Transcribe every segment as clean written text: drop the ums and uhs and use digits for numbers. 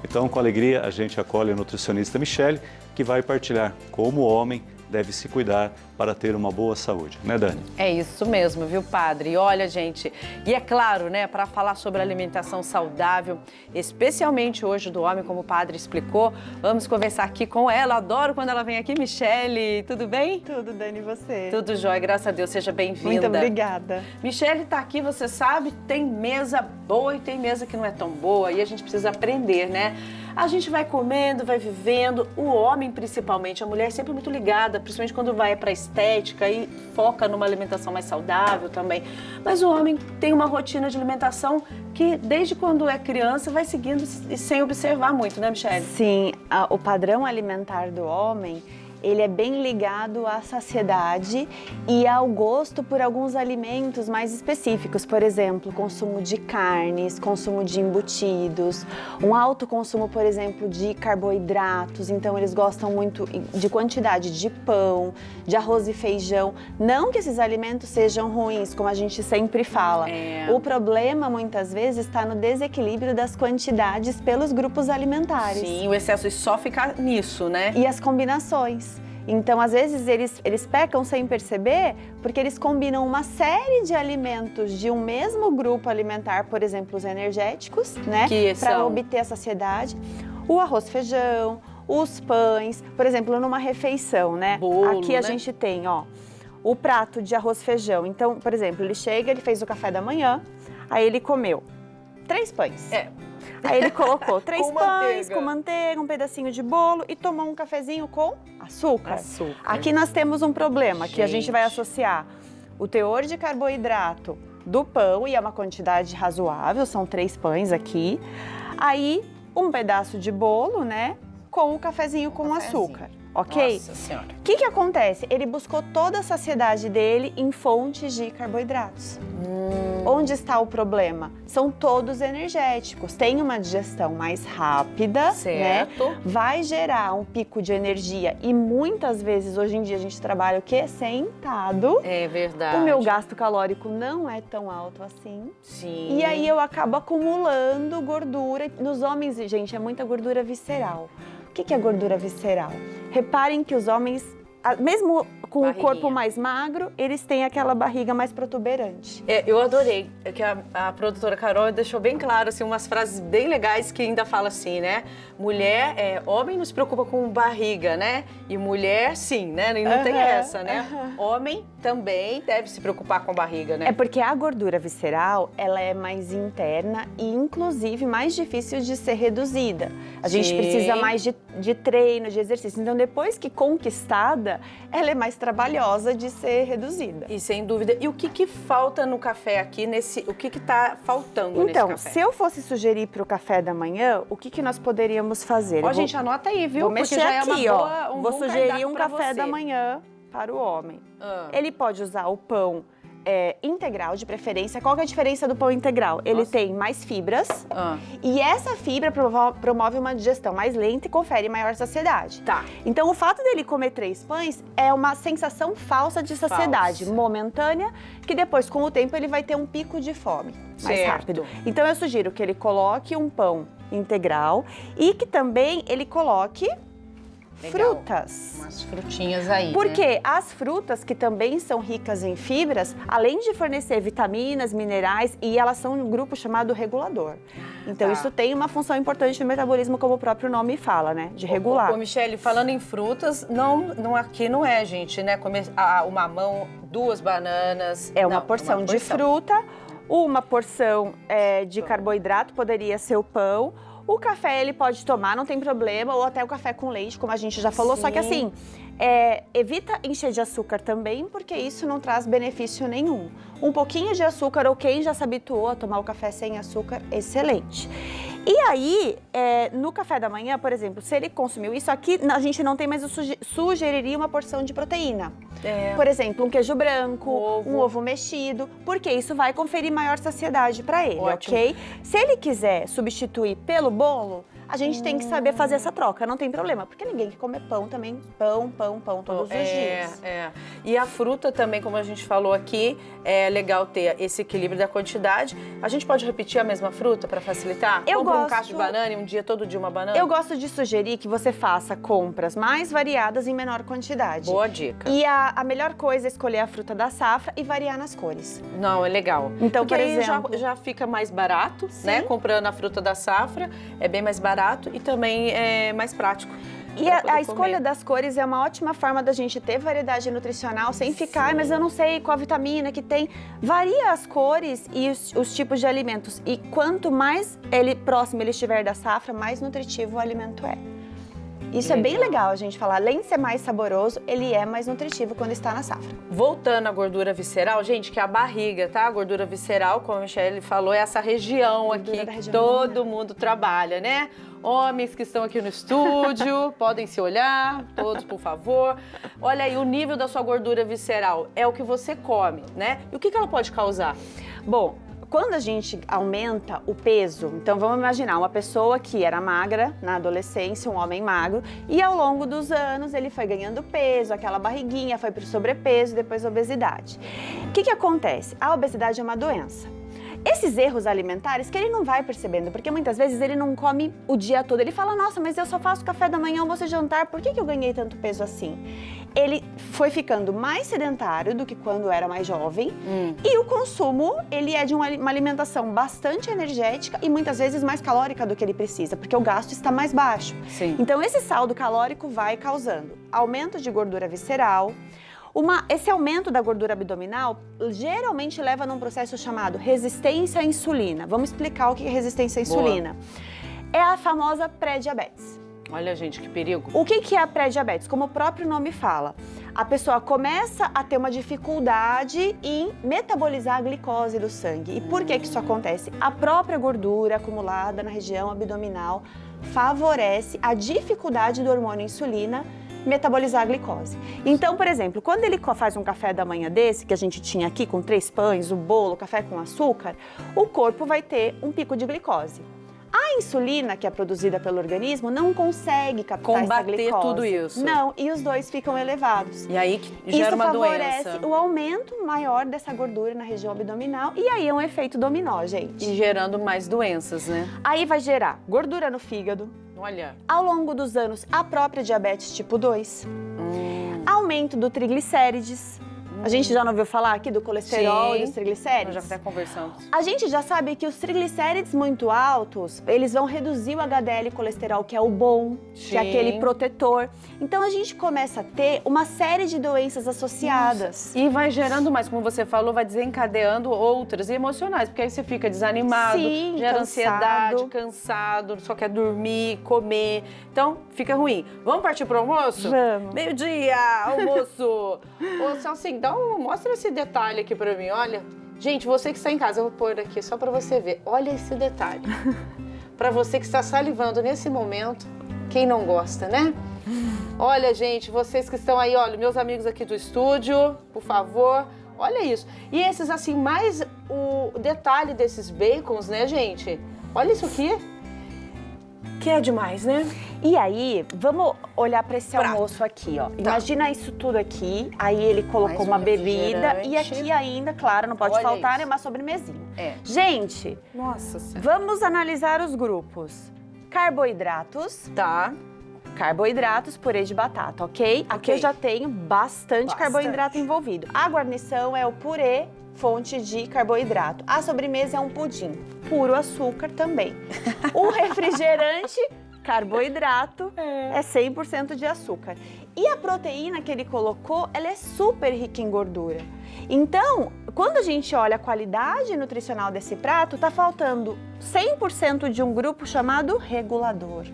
Então, com alegria, a gente acolhe a nutricionista Michele, que vai partilhar como o homem deve se cuidar para ter uma boa saúde, né, Dani? É isso mesmo, viu, padre? E olha, gente, e é claro, né, para falar sobre alimentação saudável, especialmente hoje do homem, como o padre explicou, vamos conversar aqui com ela. Adoro quando ela vem aqui, Michele. Tudo bem? Tudo, Dani, e você? Tudo jóia, graças a Deus. Seja bem-vinda. Muito obrigada. Michele tá aqui, você sabe, tem mesa boa e tem mesa que não é tão boa e a gente precisa aprender, né? A gente vai comendo, vai vivendo, o homem principalmente, a mulher sempre muito ligada, principalmente quando vai para estética e foca numa alimentação mais saudável também. Mas o homem tem uma rotina de alimentação que desde quando é criança vai seguindo sem observar muito, né, Michele? Sim, o padrão alimentar do homem, ele é bem ligado à saciedade e ao gosto por alguns alimentos mais específicos. Por exemplo, consumo de carnes, consumo de embutidos, um alto consumo, por exemplo, de carboidratos. Então, eles gostam muito de quantidade de pão, de arroz e feijão. Não que esses alimentos sejam ruins, como a gente sempre fala. O problema, muitas vezes, está no desequilíbrio das quantidades pelos grupos alimentares. Sim, o excesso só fica nisso, né? E as combinações. Então, às vezes, eles pecam sem perceber, porque eles combinam uma série de alimentos de um mesmo grupo alimentar, por exemplo, os energéticos, né? Para obter a saciedade. O arroz, feijão, os pães, por exemplo, numa refeição, né? Bolo, aqui a gente tem, ó, o prato de arroz, feijão. Então, por exemplo, ele chega, ele fez o café da manhã, aí ele comeu 3 pães. Aí ele colocou 3 pães com manteiga, um pedacinho de bolo e tomou um cafezinho com açúcar. Aqui nós temos um problema que a gente vai associar o teor de carboidrato do pão, e é uma quantidade razoável, são 3 pães aqui. Aí um pedaço de bolo, né, com o cafezinho com açúcar. Ok? Nossa Senhora. O que acontece? Ele buscou toda a saciedade dele em fontes de carboidratos. Onde está o problema? São todos energéticos, tem uma digestão mais rápida, certo, né? Vai gerar um pico de energia e muitas vezes hoje em dia a gente trabalha o quê? Sentado. É verdade. O meu gasto calórico não é tão alto assim. Sim. E aí eu acabo acumulando gordura. Nos homens, gente, é muita gordura visceral. O que é gordura visceral? Reparem que os homens, mesmo com o corpo mais magro, eles têm aquela barriga mais protuberante. Eu adorei que a produtora Carol deixou bem claro assim, umas frases bem legais que ainda fala assim, né? Mulher, homem não se preocupa com barriga, né? E mulher, sim, né? E não tem essa, né? Homem também deve se preocupar com barriga, né? É porque a gordura visceral, ela é mais interna e, inclusive, mais difícil de ser reduzida. A gente precisa mais de treino, de exercício. Então, depois que conquistada, ela é mais trabalhosa de ser reduzida. E sem dúvida. E o que falta no café aqui, o que tá faltando nesse café? Então, se eu fosse sugerir para o café da manhã, o que nós poderíamos fazer? Ó, gente, anota aí, viu? Vou mexer já aqui, é uma ó. boa, Vou sugerir um café você. da manhã para o homem. Ele pode usar o pão integral, de preferência. Qual que é a diferença do pão integral? Ele tem mais fibras e essa fibra promove uma digestão mais lenta e confere maior saciedade. Tá. Então, o fato dele comer 3 pães é uma sensação falsa de saciedade, momentânea, que depois, com o tempo, ele vai ter um pico de fome mais rápido. Então, eu sugiro que ele coloque um pão integral e que também ele coloque frutas. Umas frutinhas aí, Porque as frutas, que também são ricas em fibras, além de fornecer vitaminas, minerais, e elas são um grupo chamado regulador. Então, isso tem uma função importante no metabolismo, como o próprio nome fala, né? De regular. Ô, Michele, falando em frutas, aqui não é, gente, né? Comer o mamão, 2 bananas. É uma porção de fruta, uma porção de carboidrato, poderia ser o pão. O café ele pode tomar, não tem problema, ou até o café com leite, como a gente já falou. Só que assim, evita encher de açúcar também, porque isso não traz benefício nenhum. Um pouquinho de açúcar, ou quem já se habituou a tomar o café sem açúcar, excelente. E aí, no café da manhã, por exemplo, se ele consumiu isso aqui, a gente não tem mais, eu sugeriria uma porção de proteína. Por exemplo, um queijo branco, um ovo mexido, porque isso vai conferir maior saciedade para ele, ok? Se ele quiser substituir pelo bolo, a gente tem que saber fazer essa troca. Não tem problema, porque ninguém quer comer pão também. Pão todos os dias. E a fruta também, como a gente falou aqui, é legal ter esse equilíbrio da quantidade. A gente pode repetir a mesma fruta para facilitar? Compra um cacho de banana e um dia, todo dia uma banana? Eu gosto de sugerir que você faça compras mais variadas em menor quantidade. Boa dica. E a melhor coisa é escolher a fruta da safra e variar nas cores. Não, é legal. Então, porque por aí exemplo... já fica mais barato, Sim. né? Comprando a fruta da safra, é bem mais barato e também é mais prático. E a escolha das cores é uma ótima forma da gente ter variedade nutricional sem ficar, mas eu não sei qual vitamina que tem. Varia as cores e os tipos de alimentos. E quanto mais próximo ele estiver da safra, mais nutritivo o alimento é. Isso é bem legal a gente falar. Além de ser mais saboroso, ele é mais nutritivo quando está na safra. Voltando à gordura visceral, gente, que é a barriga, tá? A gordura visceral, como a Michelle falou, é essa região aqui que todo mundo trabalha, né? Homens que estão aqui no estúdio, podem se olhar, todos, por favor. Olha aí, o nível da sua gordura visceral é o que você come, né? E o que ela pode causar? Bom, quando a gente aumenta o peso, então vamos imaginar uma pessoa que era magra na adolescência, um homem magro, e ao longo dos anos ele foi ganhando peso, aquela barriguinha, foi para o sobrepeso, depois a obesidade. O que acontece? A obesidade é uma doença. Esses erros alimentares que ele não vai percebendo, porque muitas vezes ele não come o dia todo. Ele fala, nossa, mas eu só faço café da manhã, almoço e jantar, por que eu ganhei tanto peso assim? Ele foi ficando mais sedentário do que quando era mais jovem e o consumo, ele é de uma alimentação bastante energética e muitas vezes mais calórica do que ele precisa, porque o gasto está mais baixo. Sim. Então esse saldo calórico vai causando aumento de gordura visceral. Esse aumento da gordura abdominal geralmente leva num processo chamado resistência à insulina. Vamos explicar o que é resistência à insulina. É a famosa pré-diabetes. Olha, gente, que perigo. O que é a pré-diabetes? Como o próprio nome fala, a pessoa começa a ter uma dificuldade em metabolizar a glicose do sangue. E por que isso acontece? A própria gordura acumulada na região abdominal favorece a dificuldade do hormônio insulina metabolizar a glicose. Então, por exemplo, quando ele faz um café da manhã desse, que a gente tinha aqui com 3 pães, o bolo, café com açúcar, o corpo vai ter um pico de glicose. A insulina, que é produzida pelo organismo, não consegue captar essa glicose. Combater tudo isso. Não, e os dois ficam elevados. E aí que gera uma doença. Isso favorece o aumento maior dessa gordura na região abdominal e aí é um efeito dominó, gente. E gerando mais doenças, né? Aí vai gerar gordura no fígado. Olha. Ao longo dos anos, a própria diabetes tipo 2. Aumento do triglicérides. A gente já não ouviu falar aqui do colesterol e dos triglicérides? Nós já até conversamos. A gente já sabe que os triglicérides muito altos, eles vão reduzir o HDL colesterol, que é o bom, que é aquele protetor. Então a gente começa a ter uma série de doenças associadas. Nossa. E vai gerando mais, como você falou, vai desencadeando outras emocionais, porque aí você fica desanimado, gera ansiedade, cansado, só quer dormir, comer. Então fica ruim. Vamos partir pro almoço? Vamos. Meio-dia, almoço. Ô, Celcinho, mostra esse detalhe aqui pra mim, olha. Gente, você que está em casa, eu vou pôr aqui só pra você ver. Olha esse detalhe. Pra você que está salivando nesse momento, quem não gosta, né? Olha, gente, vocês que estão aí, olha, meus amigos aqui do estúdio, por favor, olha isso. E esses, assim, mais o detalhe desses bacons, né, gente? Olha isso aqui. Que é demais, né? E aí, vamos olhar para esse almoço aqui, ó. Imagina isso tudo aqui, aí ele colocou uma bebida e aqui ainda, claro, não pode faltar, é uma sobremesinha. Gente, nossa senhora, vamos analisar os grupos. Carboidratos. Tá. Carboidratos, purê de batata, ok? Aqui eu já tenho bastante carboidrato envolvido. A guarnição é o purê, fonte de carboidrato. A sobremesa é um pudim, puro açúcar também. O refrigerante, carboidrato, é 100% de açúcar. E a proteína que ele colocou, ela é super rica em gordura. Então, quando a gente olha a qualidade nutricional desse prato, tá faltando 100% de um grupo chamado regulador.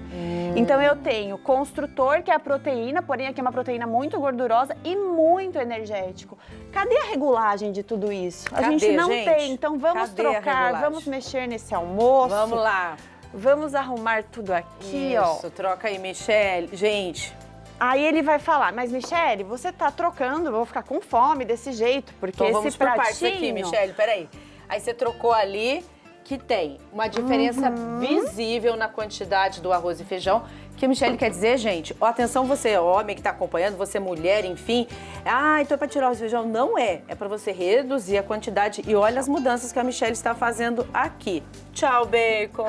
Então eu tenho construtor, que é a proteína, porém aqui é uma proteína muito gordurosa e muito energético. Cadê a regulagem de tudo isso? A gente não tem, então vamos trocar, vamos mexer nesse almoço. Vamos lá. Vamos arrumar tudo aqui, ó. Isso, troca aí, Michelle. Gente... Aí ele vai falar, mas Michelle, você tá trocando, eu vou ficar com fome desse jeito, porque então, esse vamos por pratinho... partes aqui, Michelle, peraí. Aí você trocou ali, que tem uma diferença visível na quantidade do arroz e feijão. Que a Michelle quer dizer, gente, ó, atenção você homem que está acompanhando, você mulher, enfim. Ah, então é para tirar o arroz e feijão. Não é. É para você reduzir a quantidade. E olha as mudanças que a Michelle está fazendo aqui. Tchau, bacon.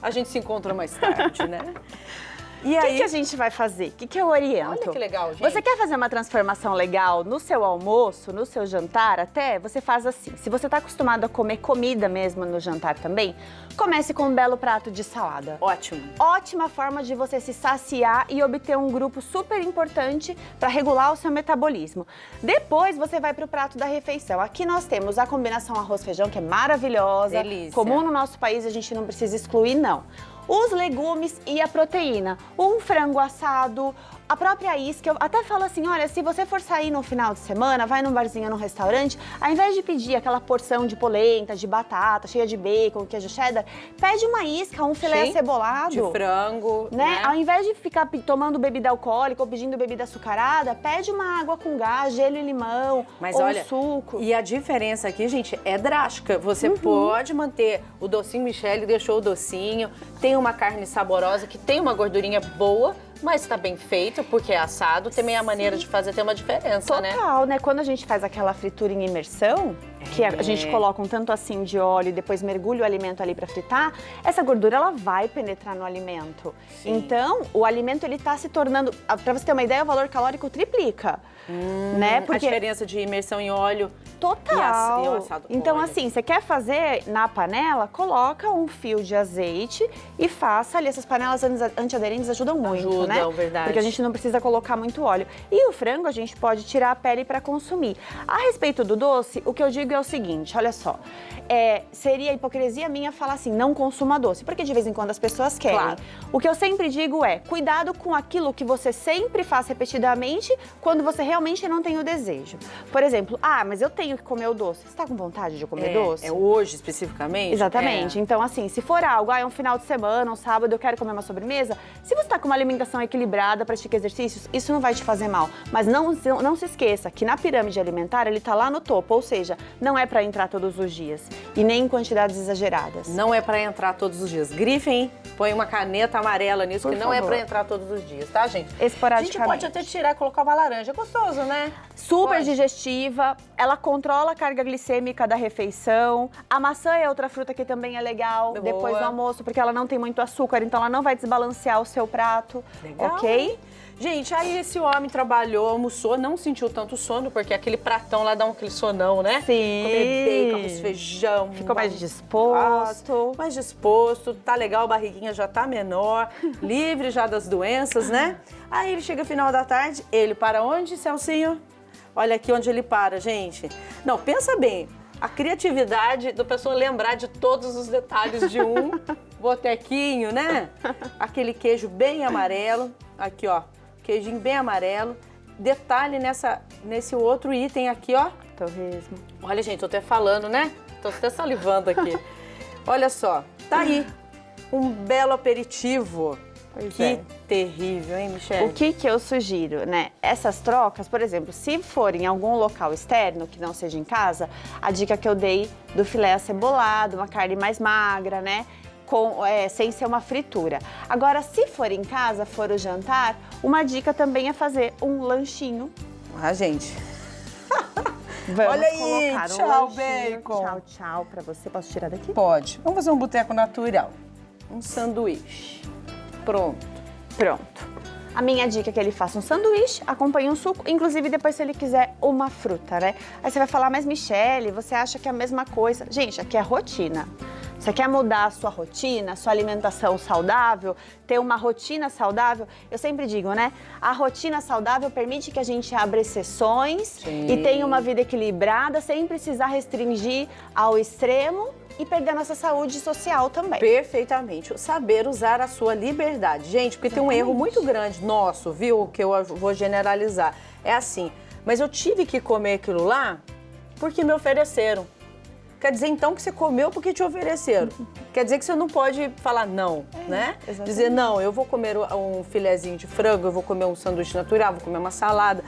A gente se encontra mais tarde, né? E O aí... que a gente vai fazer? O que eu oriento? Olha que legal, gente. Você quer fazer uma transformação legal no seu almoço, no seu jantar até? Você faz assim. Se você está acostumado a comer comida mesmo no jantar também, comece com um belo prato de salada. Ótimo. Ótima forma de você se saciar e obter um grupo super importante para regular o seu metabolismo. Depois você vai para o prato da refeição. Aqui nós temos a combinação arroz-feijão, que é maravilhosa. Delícia. Comum no nosso país, a gente não precisa excluir, não. Os legumes e a proteína. Um frango assado, a própria isca. Eu até falo assim, olha, se você for sair no final de semana, vai num barzinho, num restaurante, ao invés de pedir aquela porção de polenta, de batata, cheia de bacon, queijo cheddar, pede uma isca, um filé Sim, acebolado. de frango, Né? Ao invés de ficar tomando bebida alcoólica ou pedindo bebida açucarada, pede uma água com gás, gelo e limão, Mas ou olha, suco. E a diferença aqui, gente, é drástica. Você pode manter o docinho, Michelle deixou o docinho, tem uma carne saborosa que tem uma gordurinha boa, mas está bem feito porque é assado. Também a maneira de fazer tem uma diferença, né? Total, né? Quando a gente faz aquela fritura em imersão, que a gente coloca um tanto assim de óleo e depois mergulha o alimento ali para fritar, essa gordura ela vai penetrar no alimento. Sim. Então, o alimento ele tá se tornando, para você ter uma ideia, o valor calórico triplica, né? A diferença de imersão em óleo Total. e o assado com Então, óleo. assim, você quer fazer na panela, coloca um fio de azeite e faça ali. Essas panelas antiaderentes ajudam muito, né? Ajudam, verdade. Porque a gente não precisa colocar muito óleo. E o frango a gente pode tirar a pele para consumir. A respeito do doce, o que eu digo é o seguinte, olha só. Seria hipocrisia minha falar assim, não consuma doce, porque de vez em quando as pessoas querem. Claro. O que eu sempre digo é, cuidado com aquilo que você sempre faz repetidamente quando você realmente não tem o desejo. Por exemplo, mas eu tenho que comer o doce. Você tá com vontade de comer doce? É hoje, especificamente? Exatamente. Então, assim, se for algo, é um final de semana, um sábado, eu quero comer uma sobremesa, se você tá com uma alimentação equilibrada, pratica exercícios, isso não vai te fazer mal. Mas não se esqueça que na pirâmide alimentar, ele tá lá no topo, ou seja, não é para entrar todos os dias e nem em quantidades exageradas. Não é para entrar todos os dias. Grifem, hein? Põe uma caneta amarela nisso, Por que não é favor. para entrar todos os dias, tá, gente? Esporadicamente. A gente pode até tirar e colocar uma laranja. É gostoso, né? Super Pode. digestiva, ela controla a carga glicêmica da refeição. A maçã é outra fruta que também é legal Boa. depois do almoço, porque ela não tem muito açúcar, então ela não vai desbalancear o seu prato, Legal. ok? Gente, aí esse homem trabalhou, almoçou, não sentiu tanto sono, porque aquele pratão lá dá aquele sonão, né? Sim. Comer bacon, arroz, feijão. Ficou mais disposto. Mais disposto, tá legal, a barriguinha já tá menor, livre já das doenças, né? Aí ele chega final da tarde, ele para onde, Celcinho? Olha aqui onde ele para, gente. Não, pensa bem, a criatividade da pessoa lembrar de todos os detalhes de um botequinho, né? Aquele queijo bem amarelo, aqui ó, queijinho bem amarelo. Detalhe nesse outro item aqui, ó. Torresmo. Olha, gente, tô até falando, né? Tô até salivando aqui. Olha só, tá aí, um belo aperitivo. Pois Que é. terrível, hein, Michelle? O que eu sugiro, né? Essas trocas, por exemplo, se for em algum local externo, que não seja em casa, a dica que eu dei do filé acebolado, uma carne mais magra, né? Sem ser uma fritura. Agora, se for em casa, for o jantar, uma dica também é fazer um lanchinho. Gente. Vamos Olha aí, colocar um tchau, lanchinho. bacon. Tchau, tchau pra você. Posso tirar daqui? Pode. Vamos fazer um boteco natural. Um sanduíche. Pronto. Pronto. A minha dica é que ele faça um sanduíche, acompanhe um suco, inclusive depois se ele quiser uma fruta, né? Aí você vai falar, mas Michelle, você acha que é a mesma coisa? Gente, aqui é rotina. Você quer mudar a sua rotina, a sua alimentação saudável, ter uma rotina saudável? Eu sempre digo, né? A rotina saudável permite que a gente abra exceções Sim. e tenha uma vida equilibrada sem precisar restringir ao extremo e perder a nossa saúde social também. Perfeitamente. Saber usar a sua liberdade. Gente, porque tem um erro muito grande nosso, viu? Que eu vou generalizar. É assim, mas eu tive que comer aquilo lá porque me ofereceram. Quer dizer, então, que você comeu porque te ofereceram. Quer dizer que você não pode falar não, né? exatamente. Dizer, não, eu vou comer um filezinho de frango, eu vou comer um sanduíche natural, vou comer uma salada.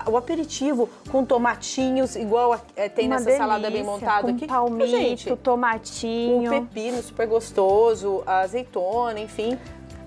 o aperitivo com tomatinhos, igual tem Uma nessa salada bem delícia, montada com aqui. palmito, Gente, tomatinho. o pepino super gostoso, a azeitona, enfim.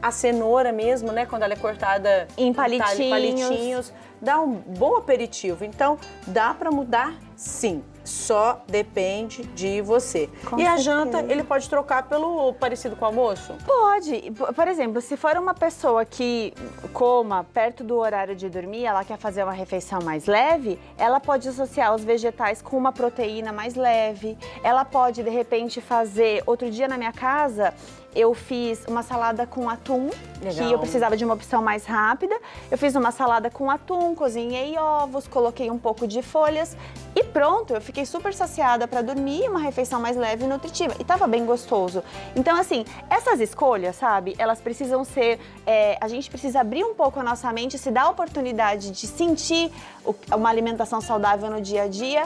A cenoura mesmo, né? Quando ela é cortada Em palitinhos. Dá um bom aperitivo. Então, dá para mudar? Sim. Só depende de você. Com e a certeza. janta, ele pode trocar pelo parecido com o almoço? Pode. Por exemplo, se for uma pessoa que coma perto do horário de dormir, ela quer fazer uma refeição mais leve, ela pode associar os vegetais com uma proteína mais leve. Ela pode, de repente, fazer... Outro dia na minha casa, eu fiz uma salada com atum, Legal. que eu precisava de uma opção mais rápida. Eu fiz uma salada com atum, cozinhei ovos, coloquei um pouco de folhas e pronto, eu fiquei super saciada para dormir, uma refeição mais leve e nutritiva. E tava bem gostoso. Então, assim, essas escolhas, sabe, elas precisam ser... a gente precisa abrir um pouco a nossa mente, se dar a oportunidade de sentir uma alimentação saudável no dia a dia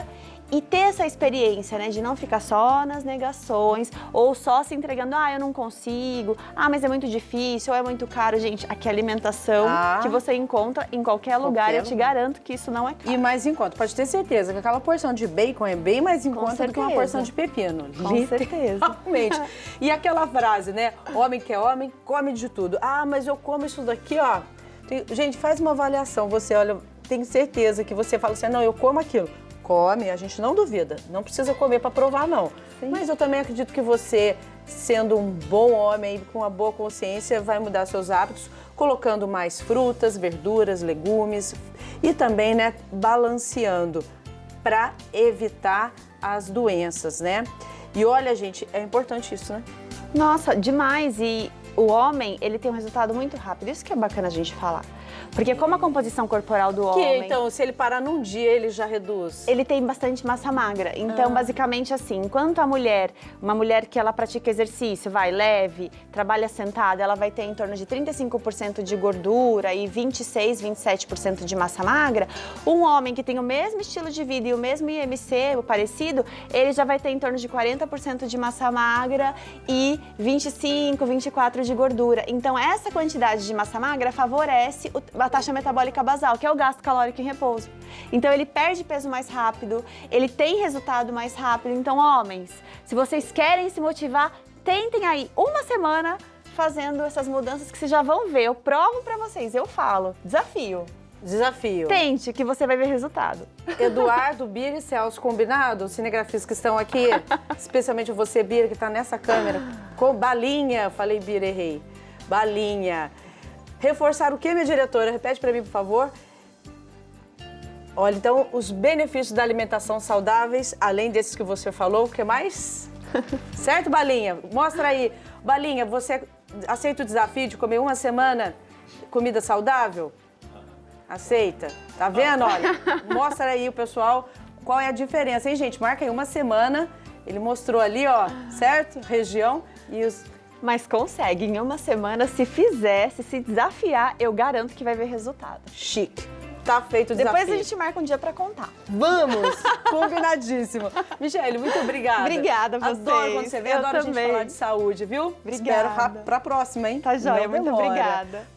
e ter essa experiência, né, de não ficar só nas negações ou só se entregando, eu não consigo, mas é muito difícil, ou é muito caro. Gente, aqui é alimentação que você encontra em qualquer lugar, eu te garanto que isso não é caro. E mais em conta, pode ter certeza que aquela porção de bacon é bem mais em conta do que uma certeza. porção de pepino. Com certeza. Literalmente. E aquela frase, né? Homem que é homem, come de tudo. Mas eu como isso daqui, ó. Gente, faz uma avaliação. Você olha, tenho certeza que você fala assim, não, eu como aquilo. Come, a gente não duvida. Não precisa comer para provar, não. Sim. Mas eu também acredito que você, sendo um bom homem, com uma boa consciência, vai mudar seus hábitos, colocando mais frutas, verduras, legumes e também, né, balanceando para evitar as doenças, né? E olha, gente, é importante isso, né? Nossa, demais. E o homem, ele tem um resultado muito rápido. Isso que é bacana a gente falar. Porque como a composição corporal do homem... Então, se ele parar num dia, ele já reduz? Ele tem bastante massa magra. Então, basicamente assim, enquanto uma mulher que ela pratica exercício, vai leve, trabalha sentada, ela vai ter em torno de 35% de gordura e 26, 27% de massa magra. Um homem que tem o mesmo estilo de vida e o mesmo IMC, o parecido, ele já vai ter em torno de 40% de massa magra e 25, 24% de gordura. Então, essa quantidade de massa magra favorece a taxa metabólica basal, que é o gasto calórico em repouso. Então, ele perde peso mais rápido, ele tem resultado mais rápido. Então, homens, se vocês querem se motivar, tentem aí uma semana fazendo essas mudanças que vocês já vão ver. Eu provo pra vocês, eu falo. Desafio. Desafio. Tente, que você vai ver resultado. Eduardo, Bira e Celso, combinado? Os cinegrafistas que estão aqui, especialmente você, Bira, que está nessa câmera, com balinha. Falei Bira, errei. Balinha. Reforçar o que, minha diretora? Repete para mim, por favor. Olha, então, os benefícios da alimentação saudáveis, além desses que você falou, o que mais? Certo, Balinha? Mostra aí. Balinha, você aceita o desafio de comer uma semana comida saudável? Aceita? Tá vendo? Olha, mostra aí o pessoal qual é a diferença, hein, gente? Marca aí uma semana. Ele mostrou ali, ó, certo? Região e os... Mas consegue, em uma semana, se fizer, se desafiar, eu garanto que vai ver resultado. Chique. Tá feito o desafio. Depois a gente marca um dia pra contar. Vamos! Combinadíssimo. Michele, muito obrigada. Obrigada a vocês. Adoro quando você vem, Eu adoro a gente também. falar de saúde, viu? Obrigada. Espero pra próxima, hein? Tá joia, Não muito demora. obrigada.